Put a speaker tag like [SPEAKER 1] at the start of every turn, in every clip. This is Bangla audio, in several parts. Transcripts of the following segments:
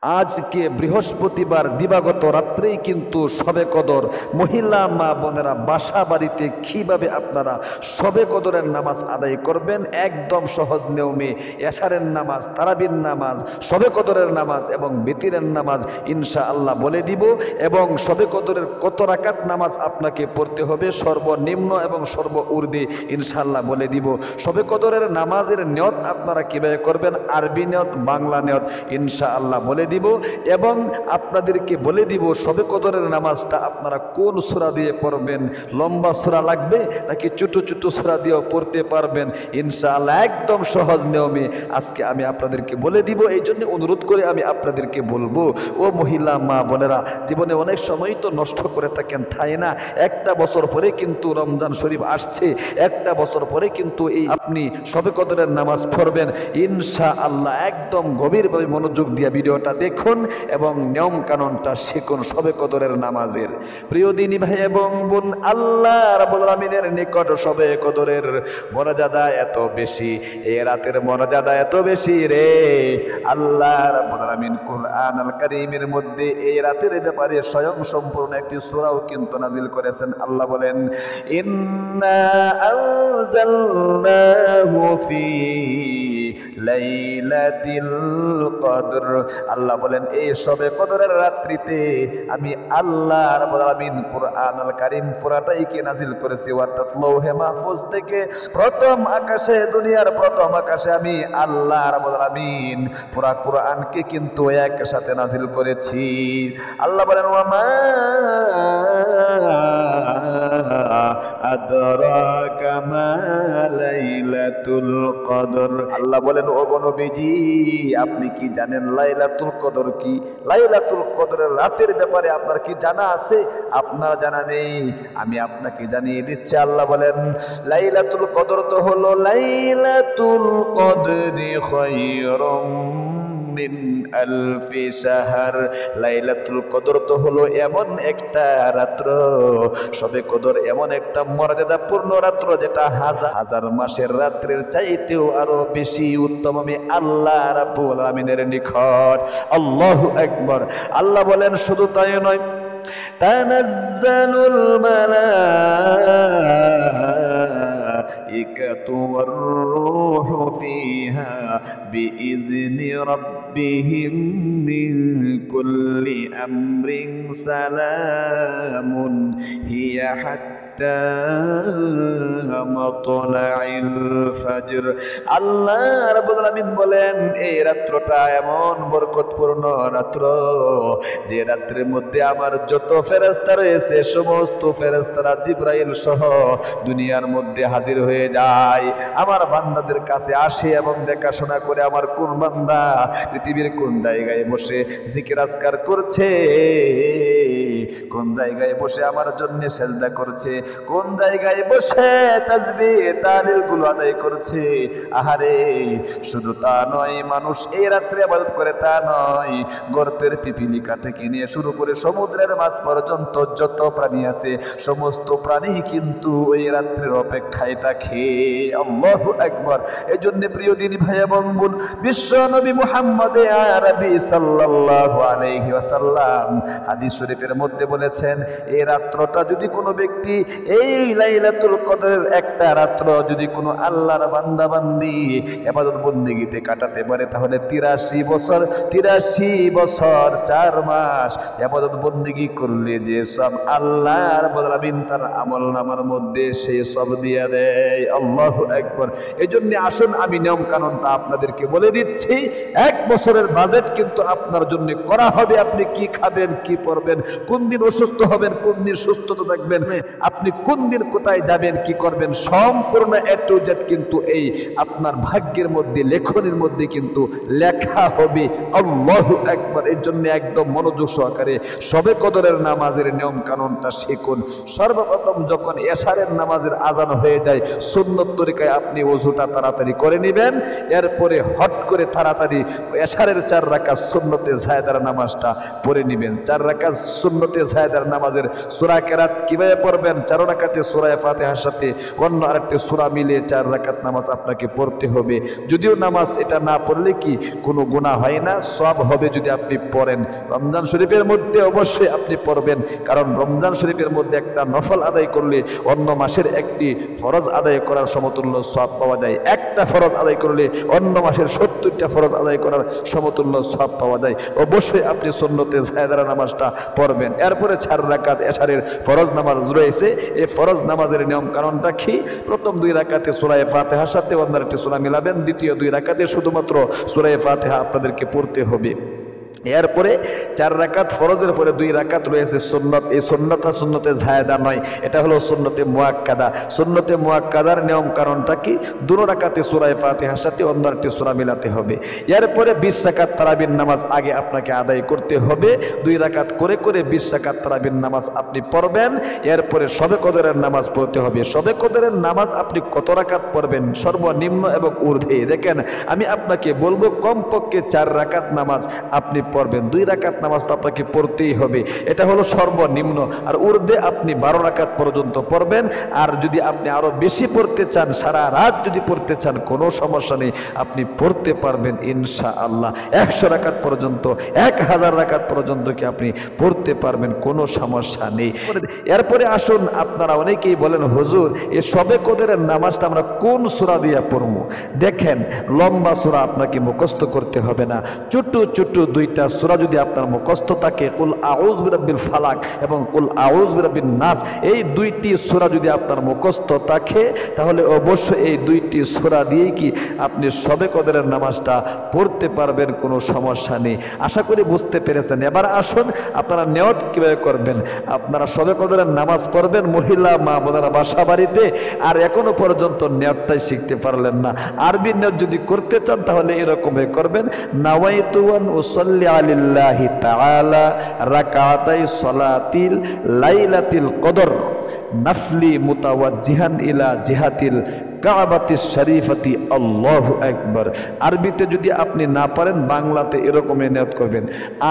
[SPEAKER 1] আজকে বৃহস্পতিবার দিবাগত রাত্রেই কিন্তু শবে কদর। মহিলা মা বোনেরা বাসা বাড়িতে কিভাবে আপনারা শবে কদরের নামাজ আদায় করবেন একদম সহজ নিয়মে, এশারের নামাজ, তারাবির নামাজ, শবে কদরের নামাজ এবং বিতিরের নামাজ ইনশাআল্লাহ বলে দিব। এবং শবে কদরের কত রাকাত নামাজ আপনাকে পড়তে হবে সর্বনিম্ন এবং সর্ব ঊর্ধ্বে ইনশাআল্লাহ বলে দিব। শবে কদরের নামাজের নিয়ত আপনারা কিভাবে করবেন, আরবি নিয়ত, বাংলা নিয়ত ইনশাআল্লাহ বলে দিব। এবং আপনাদেরকে বলে দিব শবে কদরের নামাজটা আপনারা কোন সূরা দিয়ে পড়বেন, লম্বা সূরা লাগবে নাকি ছোট ছোট সূরা দিয়েও পড়তে পারবেন ইনশাআল্লাহ একদম সহজ নিয়মে আজকে আমি আপনাদেরকে বলে দিব। এই জন্য অনুরোধ করে আমি আপনাদেরকে বলবো, ও মহিলা মা বোনেরা, জীবনে অনেক সময় তো নষ্ট করে থাকেন, তাই না? একটা বছর পরে কিন্তু রমজান শরীফ আসছে, একটা বছর পরে কিন্তু এই আপনি শবে কদরের নামাজ পড়বেন ইনশাআল্লাহ। একদম গভীরভাবে মনোযোগ দিয়ে ভিডিওটা দেখুন এবং নিয়ম কানুনটা শিখুন শবে কদরের নামাজের। প্রিয় দিনী ভাই এবং বোন, আল্লাহ রাব্বুল আলামিনের নিকট শবে কদরের মর্যাদা এত বেশি, এই রাতের মর্যাদা এত বেশি রে। আল্লাহ রাব্বুল আলামিন কুরআন আল কারীমের মধ্যে এই রাতের ব্যাপারে স্বয়ং সম্পূর্ণ একটি সূরাও কিন্তু নাজিল করেছেন। আল্লাহ বলেন, ইন্না আনজালনাহু ফি লাইলাতিল কদর। আল্লাহ বলেন এই শবে কদরের রাত্রিতে আমি আল্লাহ রাব্বুল আলামিন কুরআন আল কারীম পুরাটাইকে নাজিল করেছি, অর্থাৎ লৌহে মাহফুজ থেকে প্রথম আকাশে, দুনিয়ার প্রথম আকাশে আমি আল্লাহ রাব্বুল আলামিন পুরা কুরআনকে কিন্তু একসাথে নাজিল করেছি। আল্লাহ বলেন, ওয়ামা আদরাকা মা লাইলাতুল কদর। আল্লাহ বলেন, ও গো নবীজি, আপনি কি জানেন লাইলাতুল কদর কি? লাইলাতুল কদরের রাতের ব্যাপারে আপনার কি জানা আছে? আপনার জানা নেই, আমি আপনাকে জানিয়ে দিচ্ছি। আল্লাহ বলেন, লাইলাতুল কদর তো হলো লাইলাতুল কদরি খায়রুম মিন আলফি শাহর। লাইলাতুল কদর তো হলো এমন একটা রাত্র, শবে কদর এমন একটা মর্যাদাপূর্ণ রাত্র যেটা হাজার হাজার মাসের রাত্রের চাইতেও আরো বেশি উত্তম আমি আল্লাহ রাব্বুল আলামিনের নিকট। আল্লাহু আকবার। আল্লাহ বলেন, শুধু তাই নয়, তানাজ্জালুল মালাইকাতু ওয়ার রূহু ফিহা বিইজনি রাব্বিহিম মিন কুল্লি আমরিন সালামুন হিয়া হাত্তা মাতলাইল ফজর। আল্লাহ রাব্বুল আলামিন বলেন, এই রাত্রটা এমন বরকতপূর্ণ রাত্র যে রাত্রের মধ্যে আমার যত ফেরেশতা রয়েছে সমস্ত ফেরেশতারা জিবরাইল সহ দুনিয়ার মধ্যে হাজির হয়ে যায়, আমার বান্দাদের কাছে আসে এবং দেখাশোনা করে আমার কোন বান্দা পৃথিবীর কোন জায়গায় বসে জিকির আজকার করছে, কোন জায়গায় বসে আমার জন্য সেজদা করছে, কোন জায়গায় বসে তাসবিহ তাহলিল গুলো আদায় করছে। আহারে, শুধু তা নয়, মানুষ এই রাত্রে ইবাদত করে তা নয়, গর্তের পিপিলিকা থেকে নিয়ে শুরু করে সমুদ্রের মাছ পর্যন্ত যত প্রাণী আছে সমস্ত প্রাণী কিন্তু ওই রাত্রের অপেক্ষায় থাকে। আল্লাহু আকবার। এজন্য প্রিয় দিনী ভাই এবং বোন, বিশ্ব নবী মুহাম্মদ আরবি সাল্লাল্লাহু আলাইহি ওয়াসাল্লাম হাদিস শরীফের মধ্যে বলেছেন, এই রাত্রটা যদি কোনো ব্যক্তি, এই লাইলাতুল কদরের একটা রাত্র যদি কোনো আল্লাহর বান্দা বান্দি ইবাদত বন্দেগীতে কাটাতে পারে, তাহলে 83 বছর 4 মাস ইবাদত বন্দেগী করলে যে সব আল্লাহর রাব্বুল আলামিন তার আমলনামার মধ্যে সেই সব দিয়ে দেয়। আল্লাহু আকবার। এজন্য আসুন আমি নিয়ম কানুনটা আপনাদেরকে বলে দিচ্ছি। 1 বছরের বাজেট কিন্তু আপনার জন্য করা হবে। আপনি কি খাবেন, কি পরবেন, কোন দিন অসুস্থ হবেন, কোন দিন সুস্থতা থাকবেন, আপনি কোন দিন কোথায় যাবেন, কি করবেন, সম্পূর্ণ A to Z কিন্তু এই আপনার ভাগ্যের মধ্যে, লেখনের মধ্যে কিন্তু লেখা হবে। আল্লাহু আকবার। এর জন্য একদম মনোযোগ সহকারে শবে কদরের নামাজের নিয়ম কানুনটা শিখুন। সর্বপ্রথম যখন এশারের নামাজের আজান হয়ে যায়, সুন্নত তরিকায় আপনি ওযুটা তাড়াতাড়ি করে নেবেন, এরপরে হট করে তাড়াতাড়ি এশারের 4 রাকাত সুন্নতে জায়েদার নামাজটা পড়ে নেবেন। 4 রাকাত সুন্নতে জায়েদার নামাজের সূরা কেরাত কিভাবে পড়বেন? 4 রাকাতে সূরা ফাতিহার সাথে অন্য আরেকটি সূরা মিলিয়ে 4 রাকাত নামাজ আপনাকে পড়তে হবে। যদিও নামাজ এটা না পড়লে কি কোনো গুনাহ হয় না, সওয়াব হবে যদি আপনি পড়েন। রমজান শরীফের মধ্যে অবশ্যই আপনি পড়বেন, কারণ রমজান শরীফের মধ্যে একটা নফল আদায় করলে অন্য মাসের একটি ফরজ আদায় করার সমতুল্য সওয়াব পাওয়া যায়। একটা ফরজ আদায় করলে অন্য মাসের 70টা ফরজ আদায় করার সমতুল্য সওয়াব পাওয়া যায়। অবশ্যই আপনি সুন্নতে জায়েদার নামাজটা পড়বেন। এরপরে 4 রাকাত এশারের ফরজ নামাজ রয়েছে। এই ফরজ নামাজের নিয়ম কারণটা কি? প্রথম 2 রাকাতে সূরা ফাতিহার সাথে অন্য একটি সূরা মিলাবেন, দ্বিতীয় 2 রাকাতে শুধুমাত্র সূরা ফাতিহা আপনাদেরকে পড়তে হবে। এরপরে 4 রাকাত ফরজের পরে 2 রাকাত রয়েছে সুন্নত। এই সুন্নতটা সুন্নতে জায়েদা নয়, এটা হলো সুন্নতে মুআক্কাদা। সুন্নতে মুআক্কাদার নিয়ম কারণটা কি? 2 রাকাতে সূরা ফাতিহার সাথে অন্য একটি সূরা মিলাতে হবে। এরপরে 20 রাকাত তারাবির নামাজ আগে আপনাকে আদায় করতে হবে। 2 রাকাত করে করে 20 রাকাত তারাবির নামাজ আপনি পড়বেন। এরপরে শবে কদরের নামাজ পড়তে হবে। শবে কদরের নামাজ আপনি কত রাকাত পড়বেন? সর্বনিম্ন এবং ঊর্ধ্বে। দেখেন, আমি আপনাকে বলবো কমপক্ষে 4 রাকাত নামাজ আপনি পড়বেন। 2 রাকাত নামাজ তো আপনাকে পড়তেই হবে, এটা হলো সর্বনিম্ন। আর ঊর্ধ্বে আপনি 12 রাকাত পর্যন্ত পড়বেন। আর যদি আপনি আরো বেশি পড়তে চান, সারা রাত যদি পড়তে চান, কোনো সমস্যা নেই, আপনি পড়তে পারবেন ইনশাআল্লাহ। 100 রাকাত পর্যন্ত, 1000 রাকাত পর্যন্ত কি আপনি পড়তে পারবেন, কোনো সমস্যা নেই। এরপরে আসুন, আপনারা অনেকেই বলেন হুজুর এই শবে কদরের নামাজটা আমরা কোন সূরা দিয়ে পড়বো? দেখেন, লম্বা সূরা আপনাকে মুখস্থ করতে হবে না। ছোট ছোট 2টা সূরা যদি আপনার মুখস্থ থাকে, কুল আউযু বিরাব্বিল ফালাক এবং কুল আউযু বিরাব্বিন নাস, এই 2টি সূরা যদি আপনার মুখস্থ থাকে, তাহলে অবশ্যই এই 2টি সূরা দিয়েই কি আপনি শবে কদরের নামাজটা পড়তে পারবেন, কোনো সমস্যা নেই। আশা করি বুঝতে পেরেছেন। এবার আসুন, আপনারা নিয়ত কিভাবে করবেন। আপনারা শবে কদরের নামাজ পড়বেন, মহিলা মা বোনেরা বাসা বাড়িতে, আর এখনো পর্যন্ত নিয়তটাই শিখতে পারলেন না। আরবি নিয়ত যদি করতে চান তাহলে এরকমই করবেন, নাওয়াইতু আন উসাল্লি আলিল্লাহি তাআলা রাকাতাই সলাতিল লাইলাতিল কদর নাফলি মুতাওয়াজ্জিহান ইলা জিহাতিল কাবাতিস শরীফাতি আল্লাহু আকবার। আরবিতে যদি আপনি না পারেন, বাংলাতে এরকমই নিয়ত করবেন,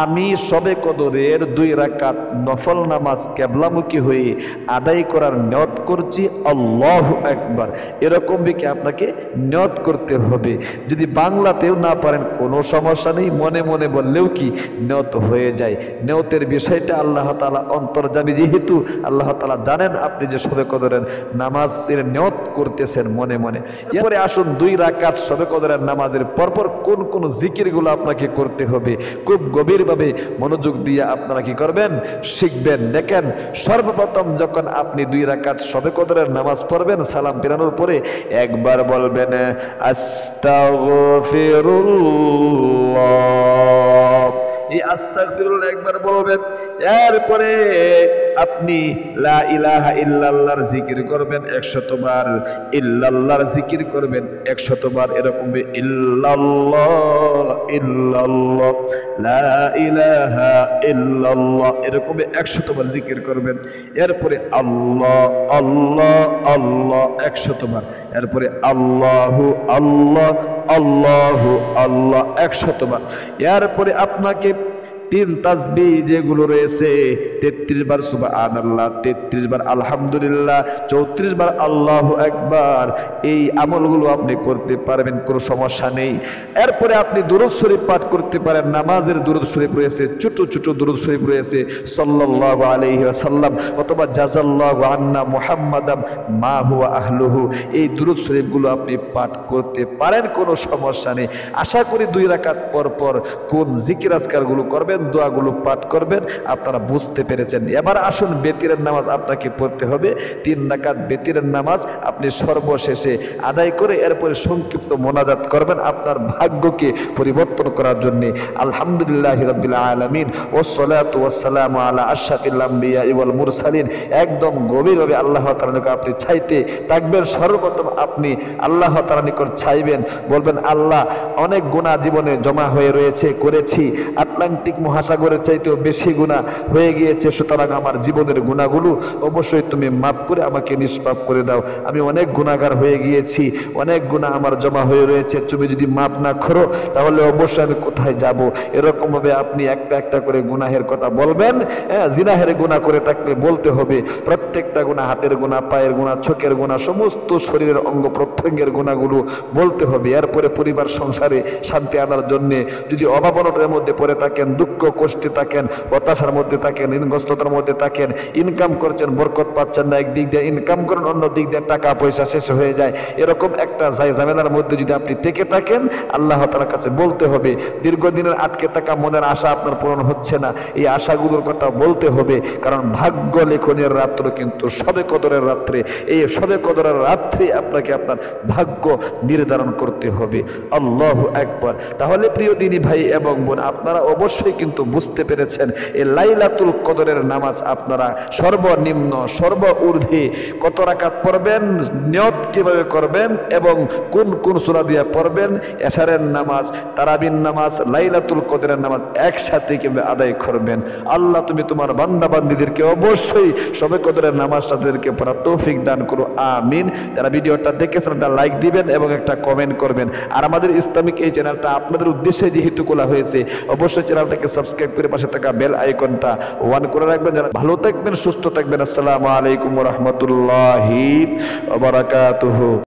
[SPEAKER 1] আমি শবে কদরের 2 রাকাত নফল নামাজ কিবলামুখী হয়ে আদায় করার নিয়ত করছি, আল্লাহু আকবার। এরকম কি আপনাকে নিয়ত করতে হবে। যদি বাংলাতেও না পারেন, কোনো সমস্যা নেই, মনে মনে বললেও কি নিয়ত হয়ে যায়। নিয়তের বিষয়টা আল্লাহ তাআলা অন্তর্যামী, যেহেতু আল্লাহ তাআলা জানেন আপনি যে শবে কদরের নামাজের নিয়ত করতেছেন মনে মনে। এরপরে আসুন, 2 রাকাত শবে কদরের নামাজের পরপর কোন কোন জিকিরগুলো আপনাকে করতে হবে, খুব গভীরভাবে মনোযোগ দিয়ে আপনারা কি করবেন, শিখবেন। দেখেন, সর্বপ্রথম যখন আপনি 2 রাকাত শবে কদরের নামাজ পড়বেন, সালাম ফেরানোর পরে একবার বলবেন আস্তাগফিরুল্লাহ। এই আস্তাগফিরুল্লাহ একবার বলবেন। এরপরে আপনি লা ইলাহা ইল্লাল্লাহর জিকির করবেন 100 বার, ইল্লাল্লাহর জিকির করবেন 100 বার। এরকম ইল্লাল্লাহ ইল্লাল্লাহ লা ইলাহা ইল্লাল্লাহ, এরকম 100 বার জিকির করবেন। এরপরে আল্লাহ আল্লাহ আল্লাহ 100 বার। এরপরে আল্লাহু আল্লাহ আল্লাহু আল্লাহ 100 বার। এরপরে আপনাকে 3 তাসবিহ যেগুলো রয়েছে, 33 বার সুবহানাল্লাহ, 33 বার আলহামদুলিল্লাহ, 34 বার আল্লাহু আকবার, এই আমলগুলো আপনি করতে পারবেন, কোনো সমস্যা নেই। এরপরে আপনি দুরূদ শরীফ পাঠ করতে পারেন। নামাজের দুরূদ শরীফ রয়েছে, ছোট ছোট দুরূদ শরীফ রয়েছে, সাল্লাল্লাহু আলাইহি ওয়াসাল্লাম অথবা জাযাল্লাহু আন্না মুহাম্মাদাম মা হুয়া আহলুহু, এই দুরূদ শরীফগুলো আপনি পাঠ করতে পারেন, কোনো সমস্যা নেই। আশা করি 2 রাকাত পর পর কোন জিকির আজকারগুলো করবেন, দোয়াগুলো পাঠ করবেন, আপনারা বুঝতে পেরেছেন। এবার আসুন, বেতিরের নামাজ আপনাকে পড়তে হবে। 3 রাকাত বেতিরের নামাজ আপনি সর্বশেষে আদায় করে এরপরে সংক্ষিপ্ত মোনাজাত করবেন আপনার ভাগ্যকে পরিবর্তন করার জন্য। আলহামদুলিল্লাহি রাব্বিল আলামিন ওয়াসসালাতু ওয়াসসালামু আলা আশরাফিল আমবিয়া ওয়াল মুরসালিন। একদম গভীরভাবে আল্লাহ তাআলার নিকট আপনি চাইতে থাকবেন। সর্বপ্রথম আপনি আল্লাহ তাআলার নিকট চাইবেন, বলবেন আল্লাহ, অনেক গুনাহ জীবনে জমা হয়ে রয়েছে, করেছি, আটলান্টিক মহাসাগরের চাইতেও বেশি গুনাহ হয়ে গিয়েছে, সুতরাং আমার জীবনের গুনাহগুলো অবশ্যই তুমি মাফ করে আমাকে নিষ্পাপ করে দাও। আমি অনেক গুনাহগার হয়ে গিয়েছি, অনেক গুনাহ আমার জমা হয়ে রয়েছে, তুমি যদি মাফ না করো তাহলে অবশ্যই আমি কোথায় যাব। এরকম ভাবে আপনি একটা একটা করে গুনাহের কথা বলবেন। হ্যাঁ, জিনাহের গুনাহ করে থাকলে বলতে হবে, প্রত্যেকটা গুনাহ, হাতের গুনাহ, পায়ের গুনাহ, চোখের গুনাহ, সমস্ত শরীরের অঙ্গ প্রত্যঙ্গের গুনাহগুলো বলতে হবে। এরপরে পরিবার সংসারে শান্তি আনার জন্য যদি অভাবনতার মধ্যে পড়ে থাকেন, দুঃখ কষ্টে থাকেন, হতাশার মধ্যে থাকেন, ঋণগ্রস্ততার মধ্যে থাকেন, ইনকাম করছেন বরকত পাচ্ছেন না, একদিক দিয়ে ইনকাম করেন, অন্য দিক দিয়ে টাকা পয়সা শেষ হয়ে যায়, এরকম একটা ঝামেলার মধ্যে যদি আপনি থেকে থাকেন, আল্লাহ তাআলার কাছে বলতে হবে। দীর্ঘদিনের আটকে থাকা মনের আশা আপনার পূরণ হচ্ছে না, এই আশাগুলোর কথা বলতে হবে, কারণ ভাগ্য লেখনের রাত্র কিন্তু শবে কদরের রাত্রে। এই শবে কদরের রাত্রে আপনাকে আপনার ভাগ্য নির্ধারণ করতে হবে। আল্লাহু আকবার। তাহলে প্রিয় দিনী ভাই এবং বোন, আপনারা অবশ্যই কিন্তু বুঝতে পেরেছেন এই লাইলাতুল কদরের নামাজ আপনারা সর্বনিম্ন সর্বঊর্ধ্বে কত রাকাত পড়বেন, নিয়ত কিভাবে করবেন এবং কোন কোন সূরা দিয়ে পড়বেন, এশারের নামাজ, তারাবির নামাজ, লাইলাতুল কদরের নামাজ একসাথে কিভাবে আদায় করবেন। আল্লাহ তুমি তোমার বান্দা বান্দীদেরকে অবশ্যই শবে কদরের নামাজটা তাদেরকে পড়ার তৌফিক দান করো, আমিন। যারা ভিডিওটা দেখেছেন একটা লাইক দিবেন এবং একটা কমেন্ট করবেন। আর আমাদের ইসলামিক এই চ্যানেলটা আপনাদের উদ্দেশ্যে যেহেতু খোলা হয়েছে, অবশ্যই চ্যানেলটাকে সাবস্ক্রাইব করে পাশে থাকা বেল আইকনটা অন করে রাখবেন। যারা ভালো থাকবেন, সুস্থ থাকবেন। আসসালামু আলাইকুম ওয়া রাহমাতুল্লাহি ওয়া বারাকাতুহু।